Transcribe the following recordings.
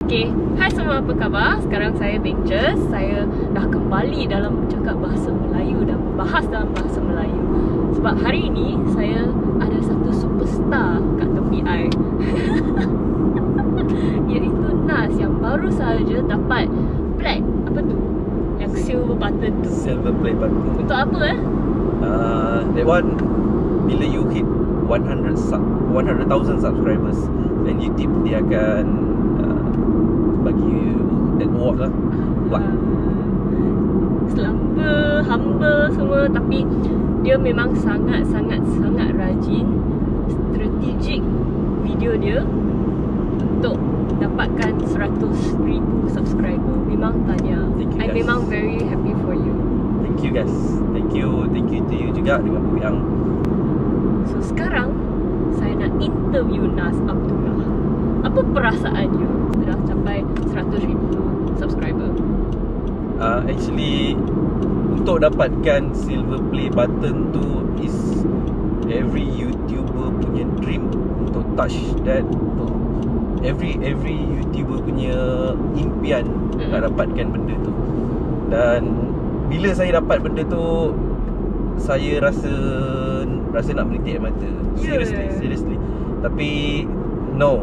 Okay, hai semua, apa khabar? Sekarang saya Benches. Saya dah kembali dalam bercakap bahasa Melayu dan bahas dalam bahasa Melayu. Sebab hari ini saya ada satu superstar kat tepi I. Iaitu Nas yang baru sahaja dapat plaque. Apa tu? Yang silver button tu. Silver play button. Untuk apa That one, bila you hit 100,000 subscribers, then YouTube dia akan bagi you that award lah. Selamba, hamba semua. Tapi dia memang sangat rajin. Strategik video dia untuk dapatkan 100,000 subscriber. Memang tanya, I memang very happy for you. Thank you guys. Thank you to you juga dengan Bu Yang. So sekarang saya nak interview Nas Abdullah. Apa perasaan you setelah capai 100,000 subscriber? Actually, untuk dapatkan silver play button tu is every YouTuber punya dream. Untuk touch that, untuk every YouTuber punya impian nak dapatkan benda tu. Dan bila saya dapat benda tu, saya rasa nak menitik air mata. Seriously. Tapi no,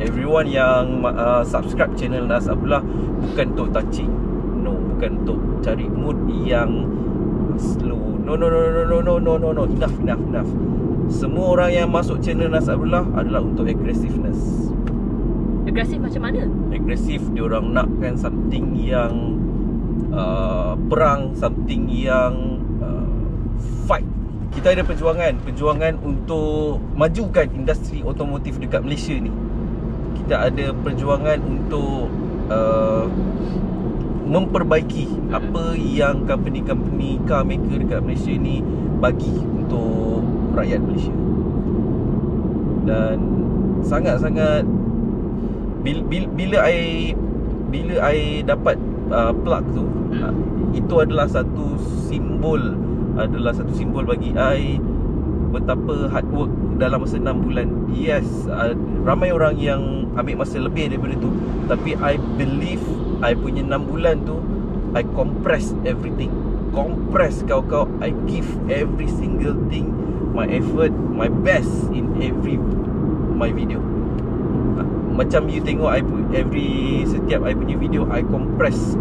everyone yang subscribe channel Nas Abdullah bukan untuk touching. No, bukan untuk cari mood yang slow. No. Enough. Semua orang yang masuk channel Nas Abdullah adalah untuk aggressiveness. Agresif macam mana? Agresif, diorang nakkan something yang perang, something yang fight. Kita ada perjuangan untuk majukan industri otomotif dekat Malaysia ni. Kita ada perjuangan untuk memperbaiki apa yang company-company car maker dekat Malaysia ni bagi untuk rakyat Malaysia. Dan sangat-sangat bila I dapat plug tu, itu adalah satu simbol bagi I betapa hard work dalam masa 6 bulan. Yes, ramai orang yang ambil masa lebih daripada tu, tapi I believe I punya 6 bulan tu I compress everything. Compress kau I give every single thing, my effort, my best in my video. Macam you tengok setiap I punya video, I compress.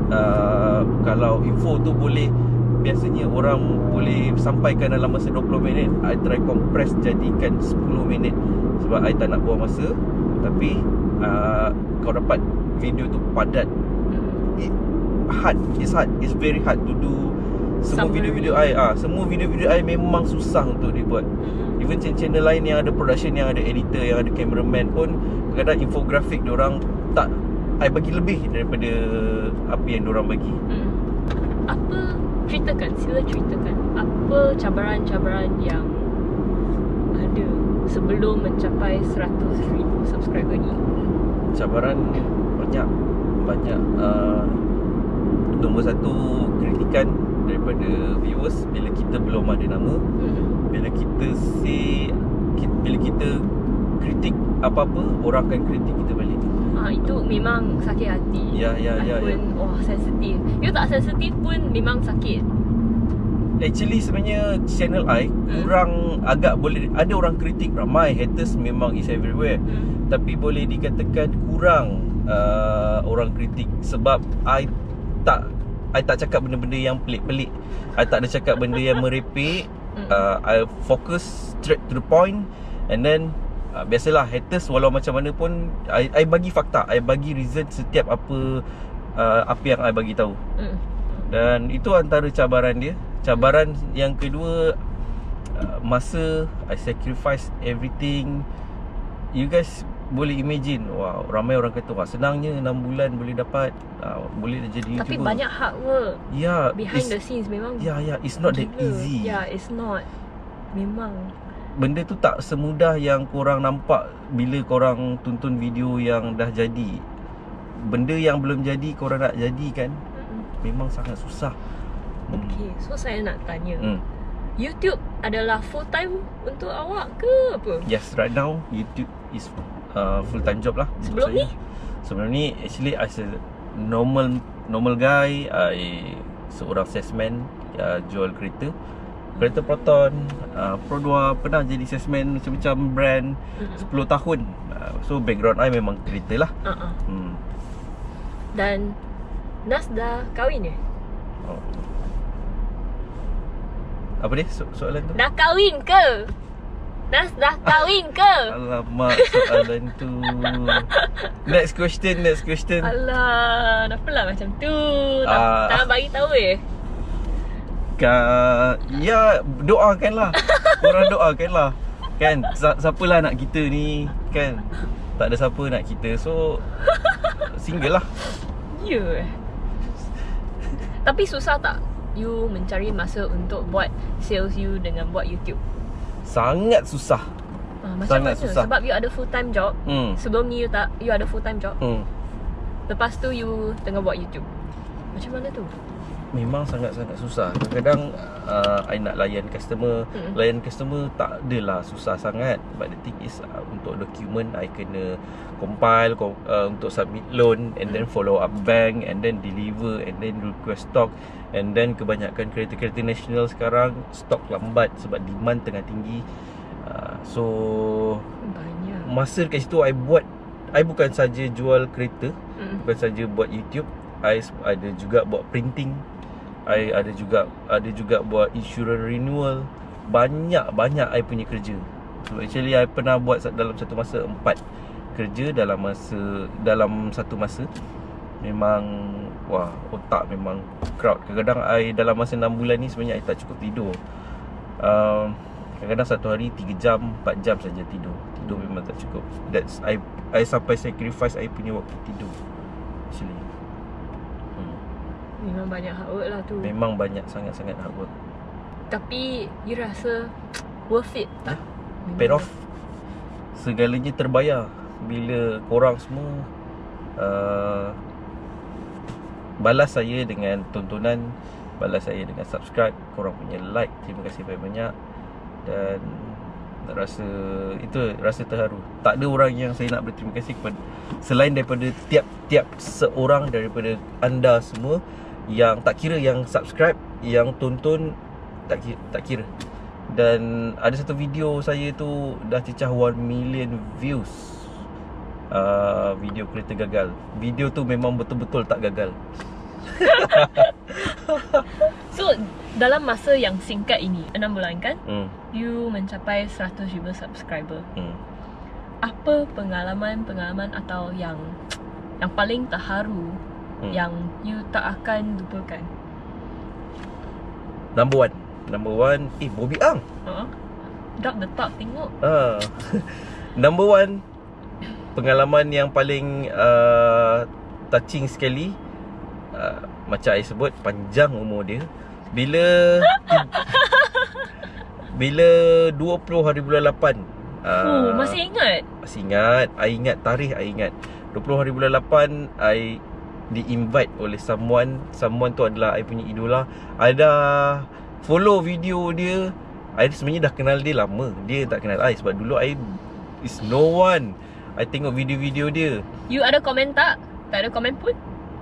Kalau info tu boleh, biasanya orang boleh sampaikan dalam masa 20 minit, I try compress jadikan 10 minit. Sebab I tak nak buang masa. Tapi kau dapat video tu padat. It's hard. It's very hard to do. Semua video-video I memang susah untuk dibuat. Even channel lain yang ada production, yang ada editor, yang ada cameraman pun, kadang-kadang infografik diorang tak I bagi lebih daripada apa yang diorang bagi. Sila ceritakan apa cabaran-cabaran yang ada sebelum mencapai 100,000 subscriber ni. Cabaran banyak. Nombor satu, kritikan daripada viewers bila kita belum ada nama. Bila kita kritik apa-apa, orang akan kritik kita balik. Itu memang sakit hati. Ya. Sensitif. You tak sensitif pun memang sakit. Actually sebenarnya channel I kurang, agak boleh, ada orang kritik, ramai haters, memang is everywhere. Tapi boleh dikatakan kurang orang kritik. Sebab I tak cakap benda-benda yang pelik-pelik. I tak ada cakap benda yang merepek. I focus straight to the point. And then biasalah haters, walau macam mana pun I bagi fakta, I bagi reason setiap apa yang I bagi tahu. Dan itu antara cabaran dia. Cabaran yang kedua, masa I sacrifice everything. You guys boleh imagine, wow, ramai orang kata, wah senangnya 6 bulan boleh dapat, boleh jadi YouTuber. Tapi banyak hard work behind the scenes. Memang it's not that easy. It's not. Memang benda tu tak semudah yang korang nampak bila korang tonton video yang dah jadi. Benda yang belum jadi korang nak jadikan, memang sangat susah. Okay, so saya nak tanya, YouTube adalah full time untuk awak ke apa? Yes, right now YouTube is full time job lah. Sebelum ni? Sebelum ni actually as a normal guy, I seorang salesman, jual kereta Proton, Pro 2, pernah jadi salesman macam-macam brand 10 tahun. So background I memang kereta lah. Dan Nas dah kahwin je? Apa dia soalan tu? Dah kahwin ke? Nas dah kahwin ke? Alamak, soalan tu. Next question. Alah, kenapa lah macam tu? Tak bagi tahu Ya, doakanlah. Korang doakanlah. Kan, siapalah nak kita ni, kan? Tak ada siapa nak kita. So single lah. Ya. Tapi susah tak you mencari masa untuk buat sales you dengan buat YouTube? Sangat susah. Macam mana? Susah. Sebab you ada full time job. Sebelum ni you ada full time job. Lepas tu you tengah buat YouTube. Macam mana tu? Memang sangat-sangat susah. Kadang-kadang I nak layan customer. Layan customer tak adalah susah sangat. But the thing is, untuk dokumen I kena compile untuk submit loan, and then follow up bank, and then deliver, and then request stock. And then kebanyakan kereta-kereta nasional sekarang stok lambat sebab demand tengah tinggi. So banyak masa dekat situ I bukan saja jual kereta, bukan saja buat YouTube, I ada juga buat printing, I ada juga buat insurance renewal. Banyak I punya kerja. So actually I pernah buat dalam satu masa 4 kerja dalam satu masa. Memang otak memang crowd. Kadang-kadang I dalam masa 6 bulan ni sebenarnya I tak cukup tidur. Kadang-kadang satu hari 3 jam, 4 jam saja tidur. Tidur memang tak cukup. That's I sampai sacrifice I punya waktu tidur actually. Memang banyak hard work lah tu. Memang banyak, sangat-sangat hard work. Tapi you rasa worth it tak? Paid off. Segalanya terbayar bila korang semua balas saya dengan tontonan, balas saya dengan subscribe, korang punya like. Terima kasih banyak-banyak. Dan rasa terharu. Tak ada orang yang saya nak berterima kasih kepada selain daripada tiap seorang daripada anda semua, yang tak kira yang subscribe, yang tonton, tak kira. Dan ada satu video saya tu dah cecah 1 million views. Video kereta gagal. Video tu memang betul-betul tak gagal. So dalam masa yang singkat ini, 6 bulan kan, you mencapai 100,000 subscriber. Apa pengalaman atau yang paling terharu yang you tak akan lupakan? Number one, Bobby Ang. Drop the top, tengok. Number one, pengalaman yang paling touching sekali, macam I sebut, panjang umur dia. Bila 20 hari bulan 8. Masih ingat? Masih ingat. I ingat tarikh, I ingat 20 hari bulan 8, I di-invite oleh someone tu adalah I punya idola. I dah follow video dia. I sebenarnya dah kenal dia lama. Dia tak kenal I sebab dulu I is no one. I tengok video-video dia. You ada komen tak? Tak ada komen pun?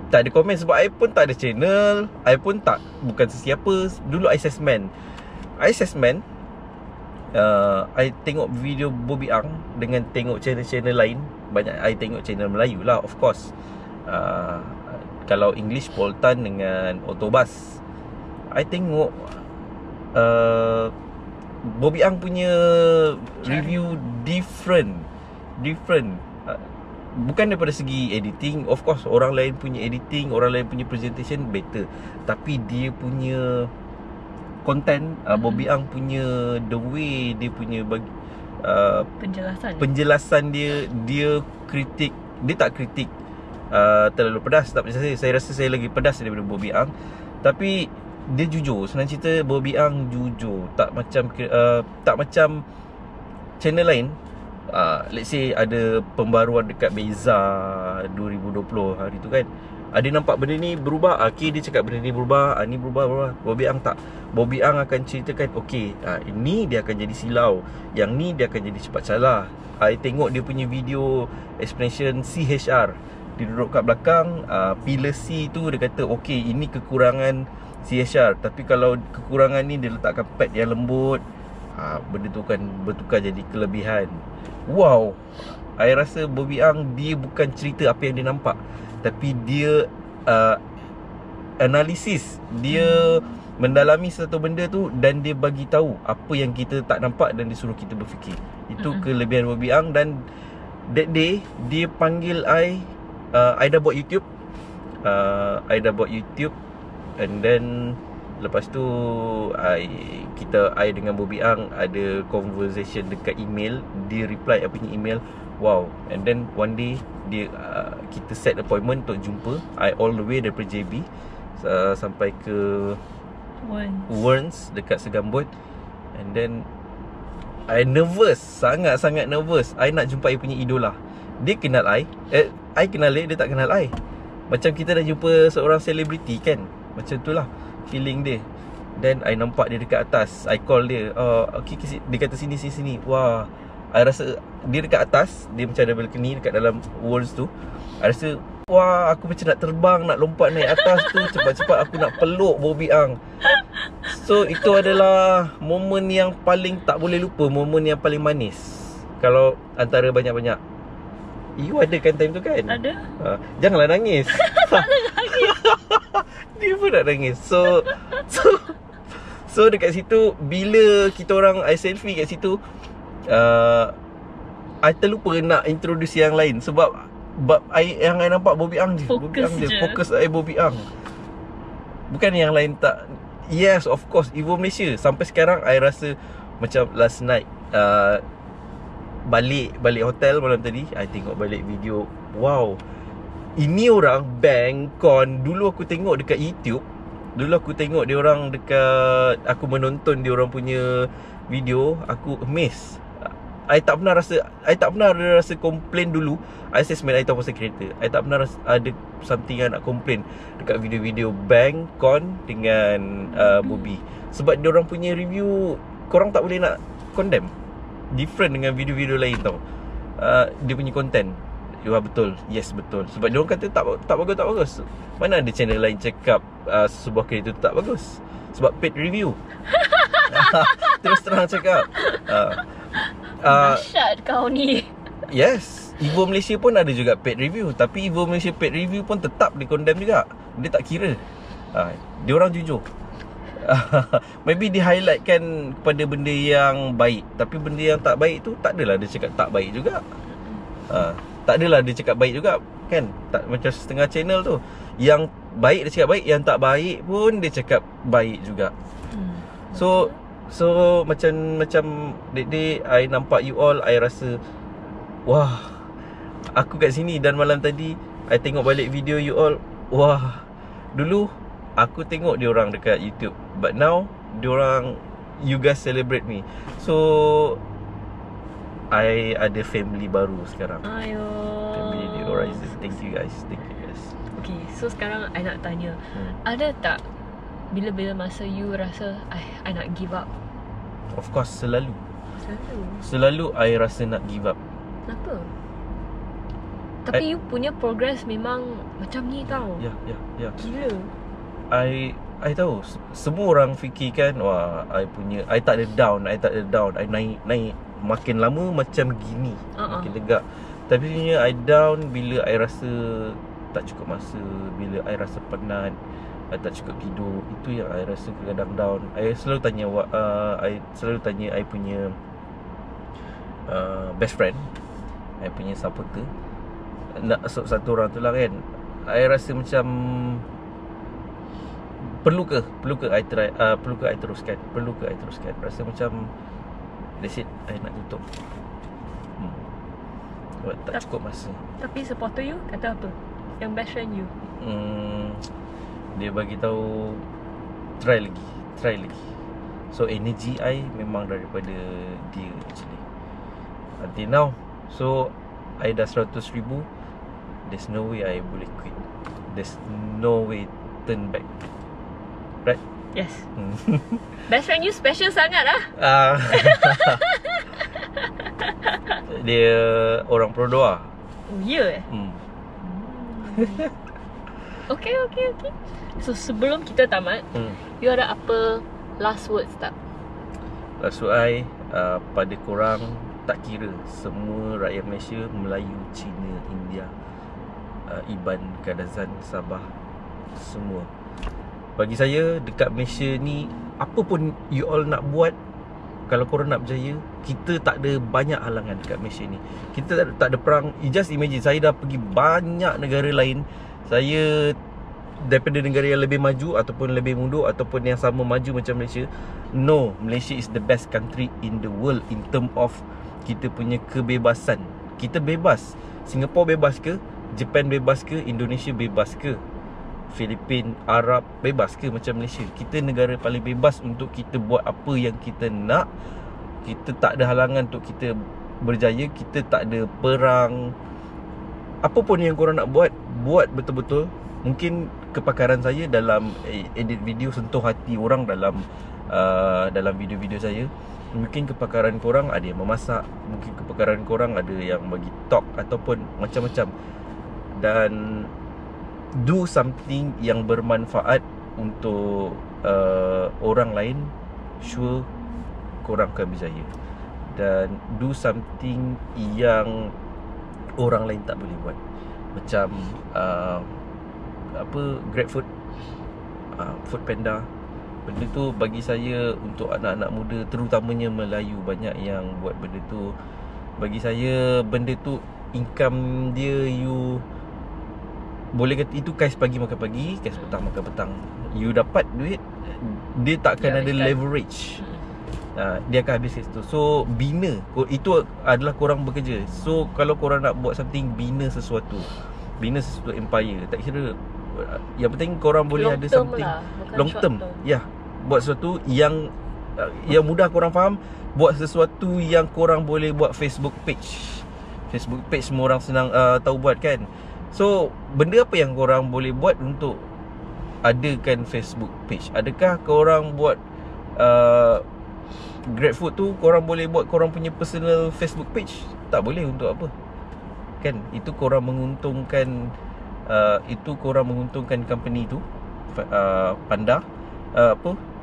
Tak ada komen sebab I pun tak ada channel. I pun bukan sesiapa. Dulu I salesman. I tengok video Bobby Ang dengan tengok channel-channel lain. Banyak I tengok channel Melayu lah, of course. Kalau English, Poltan dengan Otobus. I tengok Bobby Ang punya review different. Bukan daripada segi editing. Of course orang lain punya editing, orang lain punya presentation better. Tapi dia punya content, Bobby Ang punya the way dia punya bagi penjelasan dia kritik. Dia tak kritik terlalu pedas. Tak macam saya rasa saya lagi pedas daripada Bobby Ang. Tapi dia jujur. Senang cerita, Bobby Ang jujur. Tak macam channel lain. Let's say ada pembaruan dekat Beza 2020 hari tu kan, ada nampak benda ni berubah, okay, dia cakap benda ni berubah, ni berubah. Bobby Ang tak. Bobby Ang akan ceritakan, okay, ini dia akan jadi silau, yang ni dia akan jadi cepat salah. I tengok dia punya video explanation CHR. Dia duduk kat belakang, pillar C tu dia kata okay, ini kekurangan CHR, tapi kalau kekurangan ni dia letakkan pad yang lembut, benda tu kan bertukar jadi kelebihan. Wow, I rasa Bobby Ang dia bukan cerita apa yang dia nampak, tapi dia analisis, dia mendalami satu benda tu dan dia bagi tahu apa yang kita tak nampak dan dia suruh kita berfikir. Itu kelebihan Bobby Ang. Dan that day dia panggil I dah buat YouTube. I dah buat YouTube, and then lepas tu I dengan Bobby Ang ada conversation dekat email. Dia reply I punya email. Wow. And then one day dia kita set appointment untuk jumpa. I all the way daripada JB sampai ke Warns dekat Segambut. And then I nervous, sangat-sangat nervous. I nak jumpa I punya idola. Dia kenal I kenal dia tak kenal I. Macam kita dah jumpa seorang selebriti kan. Macam tu lah feeling dia. Then I nampak dia dekat atas. I call dia, okay, dia kata sini. Wah, I rasa dia dekat atas. Dia macam ada balcony dekat dalam Warns tu. I rasa wah, aku macam nak terbang, nak lompat naik atas tu. Cepat-cepat aku nak peluk Bobby Ang. So itu adalah momen yang paling tak boleh lupa, momen yang paling manis. Kalau antara banyak-banyak. You ada kan time tu kan? Ada. Janganlah nangis. Tak ada nangis. Dia pun nak nangis. So dekat situ, bila kita orang I selfie kat situ, I terlupa nak introduce yang lain. Sebab yang I nampak Bobby Ang je. Fokus Bobby Ang. Bukan yang lain tak. Yes, of course, Evo Malaysia. Sampai sekarang I rasa macam last night balik hotel malam tadi, I tengok balik video. Wow, ini orang bank con. Dulu aku tengok dekat YouTube. Dulu aku tengok dia orang dekat, aku menonton dia orang punya video, aku amazed. I tak pernah ada rasa komplain dulu. Assessment I tahu pasal kereta. I tak pernah ada something yang nak komplain dekat video-video bank con dengan Bobby. Sebab dia orang punya review, korang tak boleh nak condemn. Different dengan video-video lain tau. Dia punya content, betul. Yes, betul. Sebab dia orang kata tak bagus. Mana ada channel lain cakap sebuah kereta tu tak bagus. Sebab paid review. Terus terang cakap. Dahsyat kau ni. Yes, Evo Malaysia pun ada juga paid review. Tapi Evo Malaysia paid review pun tetap di condemn juga. Dia tak kira. Dia orang jujur. Maybe dia highlightkan kepada benda yang baik, tapi benda yang tak baik tu tak adalah dia cakap tak baik juga. Tak adalah dia cakap baik juga kan. Tak macam setengah channel tu, yang baik dia cakap baik, yang tak baik pun dia cakap baik juga. So macam that day I nampak you all, I rasa wah, aku kat sini. Dan malam tadi I tengok balik video you all. Wah, dulu aku tengok dia orang dekat YouTube, but now you guys celebrate me. So I ada family baru sekarang. Family di Horizon. Thank you guys. Okay, so sekarang I nak tanya, ada tak bila-bila masa you rasa I nak give up? Of course, selalu I rasa nak give up. Kenapa? Tapi you punya progress memang macam ni tau. Ya. Gila. I tahu semua orang fikirkan, wah, I tak ada down. I naik makin lama macam gini, makin tegak. Tapi sebenarnya I down bila I rasa tak cukup masa, bila I rasa penat, I tak cukup tidur. Itu yang I rasa kadang down. I selalu tanya I punya best friend, I punya supporter, satu orang tu lah kan. I rasa macam Perlu ke I try, perlu ke I teruskan? Rasa macam that's it, I nak tutup. Sebab tak cukup masa. Tapi supporter you kata apa? Yang best friend you? Dia bagi tahu try lagi. So energy I memang daripada dia actually until now. So I dah 100,000. There's no way I boleh quit. There's no way turn back. Right? Yes. Best friend you special sangat lah. Dia orang Perodua. Oh ya? Okay. So sebelum kita tamat, you ada apa last words tak? Last word pada korang, tak kira semua rakyat Malaysia, Melayu, Cina, India, Iban, Kadazan, Sabah, semua. Bagi saya, dekat Malaysia ni, apa pun you all nak buat, kalau korang nak berjaya, kita tak ada banyak halangan dekat Malaysia ni. Kita tak ada perang. You just imagine, saya dah pergi banyak negara lain. Saya daripada negara yang lebih maju ataupun lebih mundur ataupun yang sama maju macam Malaysia. No, Malaysia is the best country in the world in term of kita punya kebebasan. Kita bebas. Singapore bebas ke? Japan bebas ke? Indonesia bebas ke? Filipin, Arab bebas ke macam Malaysia? Kita negara paling bebas untuk kita buat apa yang kita nak. Kita tak ada halangan untuk kita berjaya. Kita tak ada perang. Apa pun yang korang nak buat, buat betul-betul. Mungkin kepakaran saya dalam edit video sentuh hati orang dalam video-video saya. Mungkin kepakaran korang ada yang memasak, mungkin kepakaran korang ada yang bagi talk ataupun macam-macam. Dan do something yang bermanfaat untuk orang lain, sure korang akan berjaya. Dan do something yang orang lain tak boleh buat. Macam GrabFood, Foodpanda. Benda tu bagi saya, untuk anak-anak muda, terutamanya Melayu, banyak yang buat benda tu. Bagi saya, benda tu income dia, you boleh kata itu kais pagi makan pagi, kais petang makan petang. You dapat duit, dia tak akan ada leverage. Dia akan habis kat situ. So bina, itu adalah korang bekerja. So kalau korang nak buat something, bina sesuatu. Bina sesuatu empire. Tak kira, yang penting korang boleh ada something long term. Ya, buat sesuatu yang mudah korang faham. Buat sesuatu yang korang boleh buat Facebook page. Facebook page semua orang senang tahu buat kan. So benda apa yang korang boleh buat untuk adakan Facebook page? Adakah korang buat GrabFood tu, korang boleh buat korang punya personal Facebook page? Tak boleh. Untuk apa? Kan itu korang menguntungkan company tu, Panda,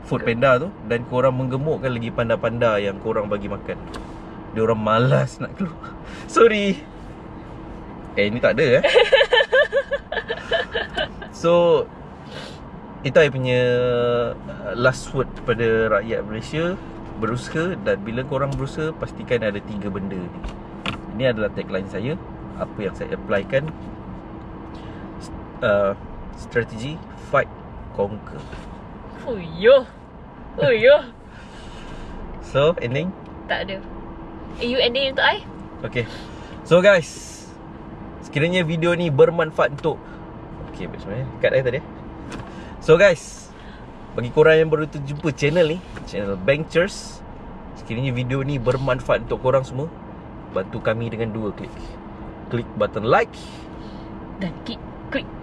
Foodpanda tu, dan korang menggemukkan lagi panda-panda yang korang bagi makan. Dia orang malas nak keluar. Sorry. Ni tak ada So itu saya punya last word kepada rakyat Malaysia. Berusaha, dan bila korang berusaha, pastikan ada 3 benda ni. Ini adalah tagline saya, apa yang saya applykan. Strategi, fight, conquer. So ending? Tak ada. You ending untuk I? Okay. So guys, sekiranya video ni bermanfaat untuk sebenarnya kat dah tadi. So guys, bagi korang yang baru terjumpa channel ni, channel Bankers, sekiranya video ni bermanfaat untuk korang semua, bantu kami dengan 2 klik. Klik button like dan klik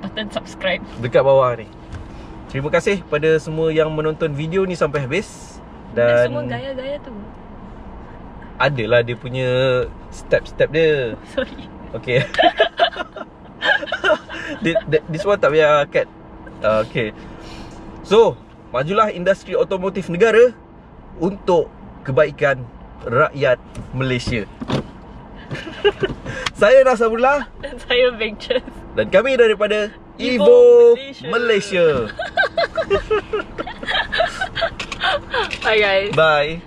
button subscribe dekat bawah ni. Terima kasih pada semua yang menonton video ni sampai habis. Dan semua gaya-gaya tu adalah dia punya step-step dia. Sorry. Okay. This one tak payah cut. Okay. So, majulah industri otomotif negara untuk kebaikan rakyat Malaysia. Saya Nasrullah. Dan saya Bankers. Dan kami daripada Evo Malaysia. Bye guys. Bye.